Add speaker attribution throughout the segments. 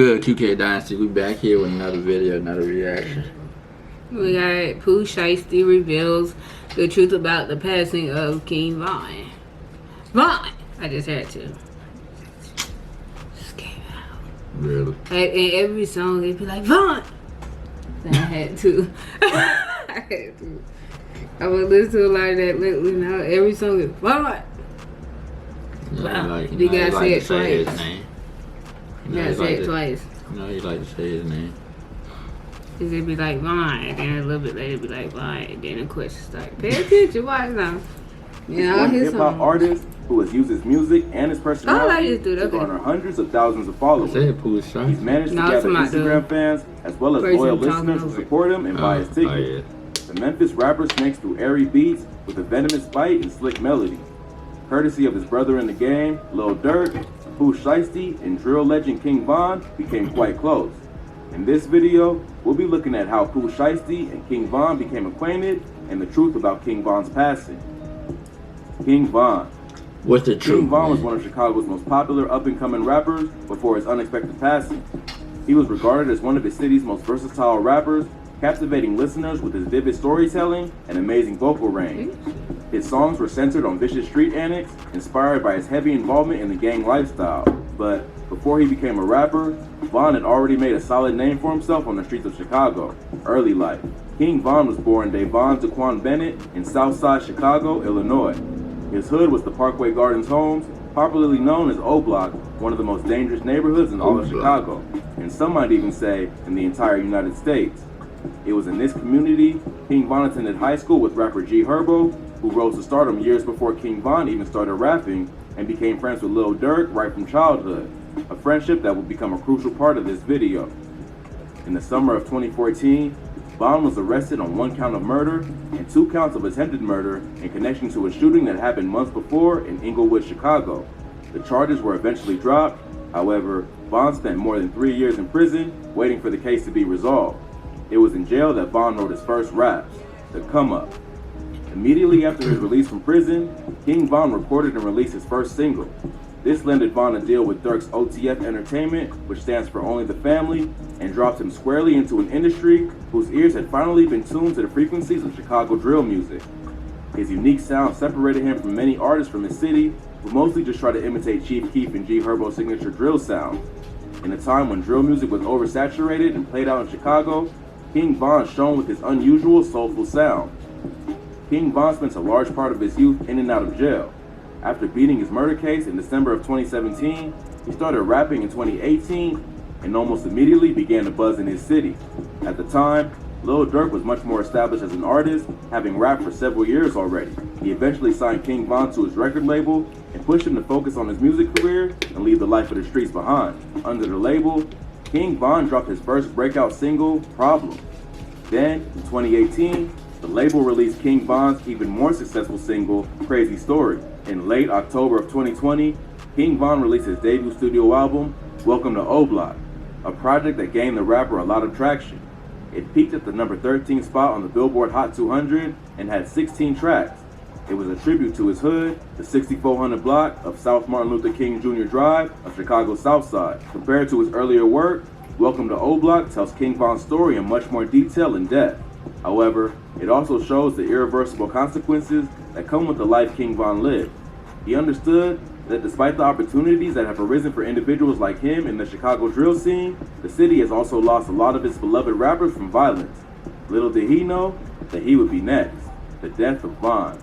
Speaker 1: Good, QK Dynasty. We back here with another video, another reaction.
Speaker 2: We got Pooh Shiesty reveals the truth about the passing of King Von. Von! I just had to. Just came out.
Speaker 1: Really?
Speaker 2: In every song, it'd be like, Von! And I had to. I had to. I would listen to a lot of that lately now. Every song is Von!
Speaker 1: Wow.
Speaker 2: You gotta say it twice.
Speaker 1: His name.
Speaker 2: You gotta say it twice.
Speaker 1: You know, he like to say his name.
Speaker 2: Cause it'd be like Von, and then a little bit later it'd be like Von, and then the question start. Pay attention, watch now. You know,
Speaker 3: He's one hip-hop artist who has used his music and his personality to garner hundreds of thousands of followers. He's managed to gather Instagram fans as well as loyal listeners who support him and buy his tickets. The Memphis rapper snakes through airy beats with a venomous bite and slick melody. Courtesy of his brother in the game, Lil Durk, Pooh Shiesty and drill legend King Von became quite close. In this video, we'll be looking at how Pooh Shiesty and King Von became acquainted and the truth about King Von's passing. King Von.
Speaker 1: What's the truth?
Speaker 3: King Von was one of Chicago's most popular up-and-coming rappers before his unexpected passing. He was regarded as one of the city's most versatile rappers, captivating listeners with his vivid storytelling and amazing vocal range. His songs were centered on vicious street antics, inspired by his heavy involvement in the gang lifestyle. But before he became a rapper, Von had already made a solid name for himself on the streets of Chicago. Early life. King Von was born Devon Daquan Bennett in Southside Chicago, Illinois. His hood was the Parkway Gardens Homes, popularly known as O Block, one of the most dangerous neighborhoods in all of Chicago, and some might even say in the entire United States. It was in this community King Von attended high school with rapper G Herbo, who rose to stardom years before King Von even started rapping, and became friends with Lil Durk right from childhood, a friendship that would become a crucial part of this video. In the summer of 2014, Von was arrested on 1 count of murder and 2 counts of attempted murder in connection to a shooting that happened months before in Inglewood, Chicago. The charges were eventually dropped. However, Von spent more than 3 years in prison waiting for the case to be resolved. It was in jail that Von wrote his first raps, The Come Up. Immediately after his release from prison, King Von recorded and released his first single. This landed Von a deal with Durk's OTF Entertainment, which stands for Only the Family, and dropped him squarely into an industry whose ears had finally been tuned to the frequencies of Chicago drill music. His unique sound separated him from many artists from his city, who mostly just tried to imitate Chief Keef and G Herbo's signature drill sound. In a time when drill music was oversaturated and played out in Chicago, King Von shone with his unusual soulful sound. King Von spent a large part of his youth in and out of jail. After beating his murder case in December of 2017, he started rapping in 2018 and almost immediately began to buzz in his city. At the time, Lil Durk was much more established as an artist, having rapped for several years already. He eventually signed King Von to his record label and pushed him to focus on his music career and leave the life of the streets behind. Under the label, King Von dropped his first breakout single, Problem. Then, in 2018, the label released King Von's even more successful single, Crazy Story. In late October of 2020, King Von released his debut studio album, Welcome to O Block, a project that gained the rapper a lot of traction. It peaked at the number 13 spot on the Billboard Hot 200 and had 16 tracks. It was a tribute to his hood, the 6400 block of South Martin Luther King Jr. Drive of Chicago's South Side. Compared to his earlier work, Welcome to O Block tells King Von's story in much more detail and depth. However, it also shows the irreversible consequences that come with the life King Von lived. He understood that despite the opportunities that have arisen for individuals like him in the Chicago drill scene, the city has also lost a lot of its beloved rappers from violence. Little did he know that he would be next, the death of Von.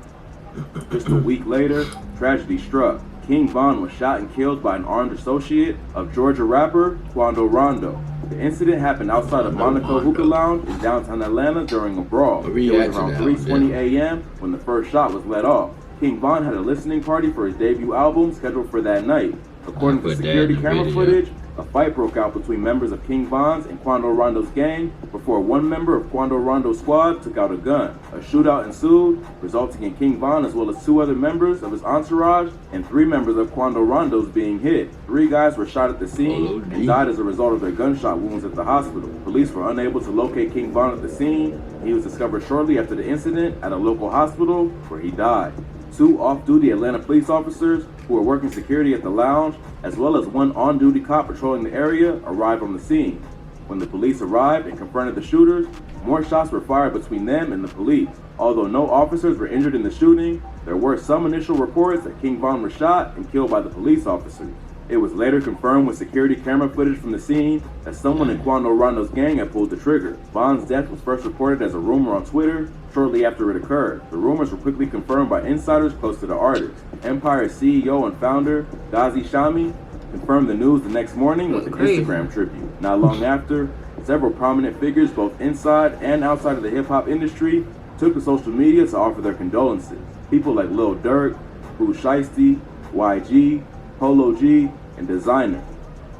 Speaker 3: Just a week later, tragedy struck. King Von was shot and killed by an armed associate of Georgia rapper Quando Rondo. The incident happened outside of Monaco Hookah Lounge in downtown Atlanta during a brawl. It was around 3:20 a.m. when the first shot was let off. King Von had a listening party for his debut album scheduled for that night. According to security camera footage, a fight broke out between members of King Von's and Quando Rondo's gang before one member of Quando Rondo's squad took out a gun. A shootout ensued, resulting in King Von as well as 2 other members of his entourage and 3 members of Quando Rondo's being hit. 3 guys were shot at the scene and died as a result of their gunshot wounds at the hospital. Police were unable to locate King Von at the scene. He was discovered shortly after the incident at a local hospital where he died. 2 off-duty Atlanta police officers who were working security at the lounge, as well as 1 on-duty cop patrolling the area, arrived on the scene. When the police arrived and confronted the shooters, more shots were fired between them and the police. Although no officers were injured in the shooting, there were some initial reports that King Von was shot and killed by the police officers. It was later confirmed with security camera footage from the scene that someone in Quando Rondo's gang had pulled the trigger. Von's death was first reported as a rumor on Twitter shortly after it occurred. The rumors were quickly confirmed by insiders close to the artist. Empire's CEO and founder, Ghazi Shami, confirmed the news the next morning with an Instagram tribute. Not long after, several prominent figures both inside and outside of the hip-hop industry took to social media to offer their condolences. People like Lil Durk, Pooh Shiesty, YG, Polo G, and Designer.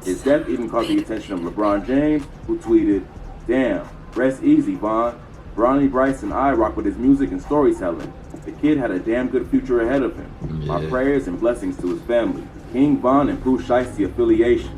Speaker 3: His death even caught the attention of LeBron James, who tweeted, "Damn, rest easy, Von. Bronny, Bryce, and I rock with his music and storytelling. The kid had a damn good future ahead of him. My prayers and blessings to his family." King Von and Pooh Shiesty affiliation.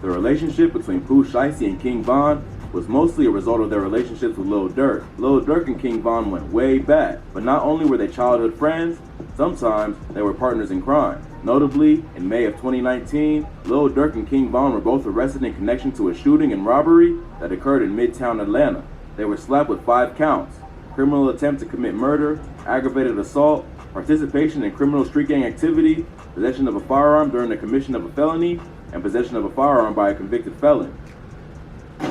Speaker 3: The relationship between Pooh Shiesty and King Von was mostly a result of their relationships with Lil Durk. Lil Durk and King Von went way back, but not only were they childhood friends, sometimes they were partners in crime. Notably, in May of 2019, Lil Durk and King Von were both arrested in connection to a shooting and robbery that occurred in Midtown Atlanta. They were slapped with 5 counts: criminal attempt to commit murder, aggravated assault, participation in criminal street gang activity, possession of a firearm during the commission of a felony, and possession of a firearm by a convicted felon.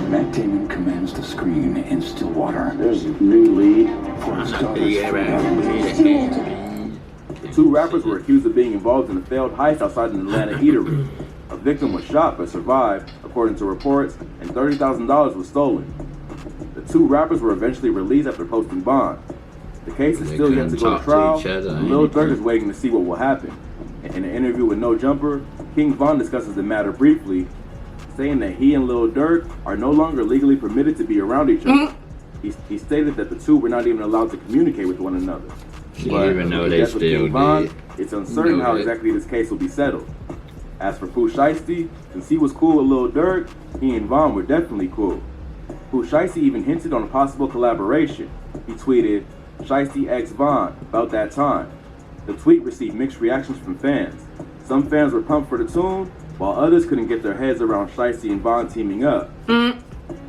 Speaker 4: Matt Damon commands the screen in Stillwater.
Speaker 5: There's a new lead
Speaker 4: For his daughter's
Speaker 3: The 2 rappers were accused of being involved in a failed heist outside an Atlanta eatery. A victim was shot but survived, according to reports, and $30,000 was stolen. The 2 rappers were eventually released after posting bond. The case is still yet to go to trial, and Lil Durk is waiting to see what will happen. In an interview with No Jumper, King Von discusses the matter briefly, saying that he and Lil Durk are no longer legally permitted to be around each other. He stated that the 2 were not even allowed to communicate with one another. But
Speaker 1: even know they still
Speaker 3: King Von,
Speaker 1: did.
Speaker 3: it's uncertain how exactly this case will be settled. As for Pooh Shiesty, since he was cool with Lil Durk, he and Von were definitely cool. Pooh Shiesty even hinted on a possible collaboration. He tweeted, "Shiesty x Von, about that time." The tweet received mixed reactions from fans. Some fans were pumped for the tune, while others couldn't get their heads around Shiesty and Von teaming up.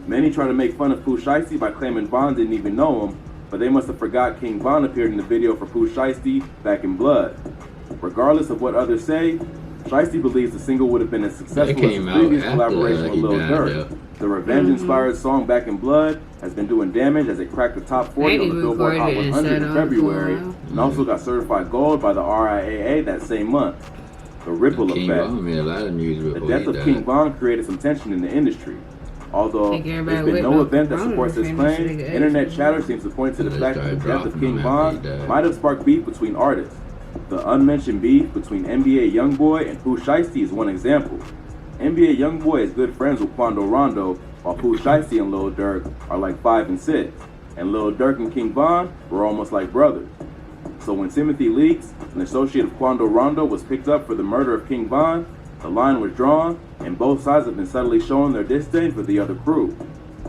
Speaker 3: Many try to make fun of Pooh Shiesty by claiming Von didn't even know him, but they must have forgot King Von appeared in the video for Pooh Shiesty back in Blood. Regardless of what others say, Shiesty believes the single would have been as successful as his previous collaboration with Lil Durk. The revenge-inspired song Back in Blood has been doing damage as it cracked the top 40 on the Billboard Hot 100 in February, and also got certified gold by the RIAA that same month. The ripple
Speaker 1: King
Speaker 3: effect.
Speaker 1: Von made a lot of news
Speaker 3: The
Speaker 1: before
Speaker 3: death
Speaker 1: he
Speaker 3: of
Speaker 1: died.
Speaker 3: King Von created some tension in the industry. Although
Speaker 2: Think
Speaker 3: there's
Speaker 2: everybody
Speaker 3: been no
Speaker 2: went
Speaker 3: event that
Speaker 2: up
Speaker 3: supports this
Speaker 2: famous
Speaker 3: claim,
Speaker 2: nigga.
Speaker 3: internet chatter seems to point to the
Speaker 1: They
Speaker 3: fact that the
Speaker 1: started
Speaker 3: death of
Speaker 1: dropping
Speaker 3: King
Speaker 1: him
Speaker 3: Von
Speaker 1: after he died.
Speaker 3: might have sparked beef between artists. The unmentioned beef between NBA Youngboy and Pooh Shiesty is one example. NBA Youngboy is good friends with Quando Rondo, while Pooh Shiesty and Lil Durk are like 5 and 6, and Lil Durk and King Von were almost like brothers. So when Timothy Leaks, an associate of Quando Rondo, was picked up for the murder of King Von, the line was drawn, and both sides have been subtly showing their disdain for the other crew.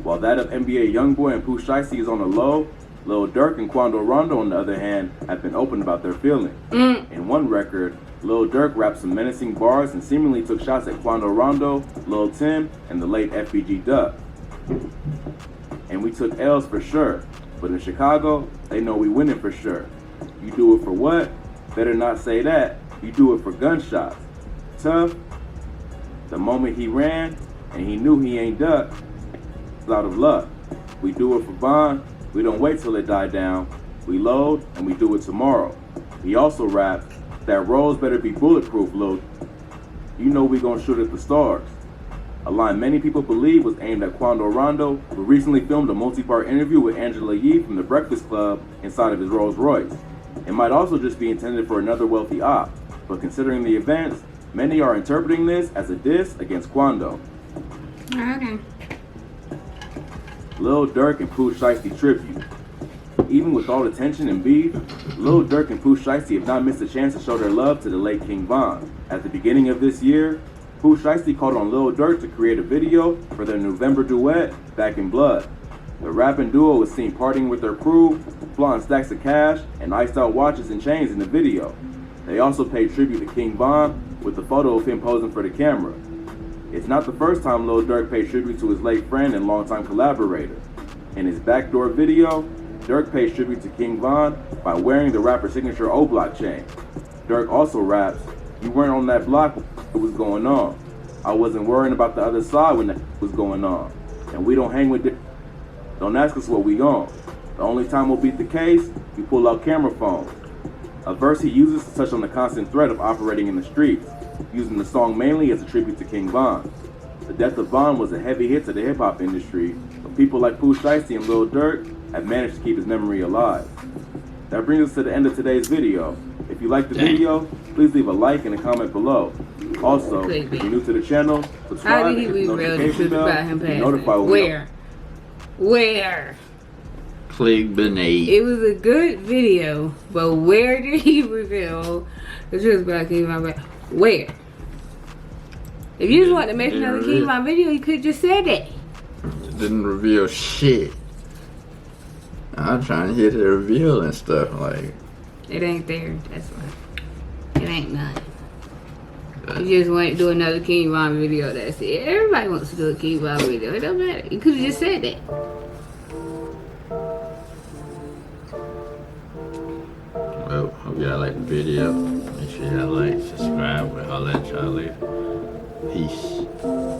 Speaker 3: While that of NBA Youngboy and Pooh Shiesty is on the low, Lil Durk and Quando Rondo, on the other hand, have been open about their feelings. In one record, Lil Durk rapped some menacing bars and seemingly took shots at Quando Rondo, Lil Tim, and the late FBG Duck. And we took L's for sure, but in Chicago, they know we winning for sure. You do it for what? Better not say that. You do it for gunshots. Tough. The moment he ran, and he knew he ain't duck, it's out of luck. We do it for Von. We don't wait till it die down. We load, and we do it tomorrow. He also rapped, that rose better be bulletproof, Lil. You know we gonna shoot at the stars. A line many people believe was aimed at Quando Rondo, who recently filmed a multi-part interview with Angela Yee from The Breakfast Club inside of his Rolls Royce. It might also just be intended for another wealthy op, but considering the events, many are interpreting this as a diss against Quando.
Speaker 2: Okay.
Speaker 3: Lil Durk and Pooh Shiesty tribute. Even with all the tension and beef, Lil Durk and Pooh Shiesty have not missed a chance to show their love to the late King Von. At the beginning of this year, Pooh Shiesty called on Lil Durk to create a video for their November duet, Back in Blood. The rapping duo was seen partying with their crew, flaunting stacks of cash and iced out watches and chains in the video. They also paid tribute to King Von with the photo of him posing for the camera. It's not the first time Lil Durk paid tribute to his late friend and longtime collaborator. In his Backdoor video, Durk pays tribute to King Von by wearing the rapper's signature O-Block chain. Durk also raps, "You weren't on that block when it was going on. I wasn't worrying about the other side when that was going on. And we don't hang with it. Don't ask us what we on. The only time we'll beat the case, we pull out camera phones." A verse he uses to touch on the constant threat of operating in the streets, using the song mainly as a tribute to King Von. The death of Von was a heavy hit to the hip-hop industry, but people like Pooh Shiesty and Lil Durk have managed to keep his memory alive. That brings us to the end of today's video. If you liked the video, please leave a like and a comment below. Also, if you're new to the channel,
Speaker 2: How
Speaker 3: subscribe
Speaker 2: did he
Speaker 3: and hit the
Speaker 2: reveal the
Speaker 3: notification
Speaker 2: truth
Speaker 3: bell
Speaker 2: about him
Speaker 3: to be
Speaker 2: passing?
Speaker 3: notified when we
Speaker 2: Where?
Speaker 1: Click beneath.
Speaker 2: It was a good video, but where did he reveal the truth about King Von? Where? If you just want to make another King Von video, you could just said that.
Speaker 1: It didn't reveal shit. I'm trying to hit the reveal and stuff like.
Speaker 2: It ain't there. That's why. It ain't none. You just want to do another King Von video. That's it. Everybody wants to do a King Von video. It don't matter. You could have just said that.
Speaker 1: Well, hope y'all like the video. Make sure y'all like, subscribe, and I'll let y'all later. Peace.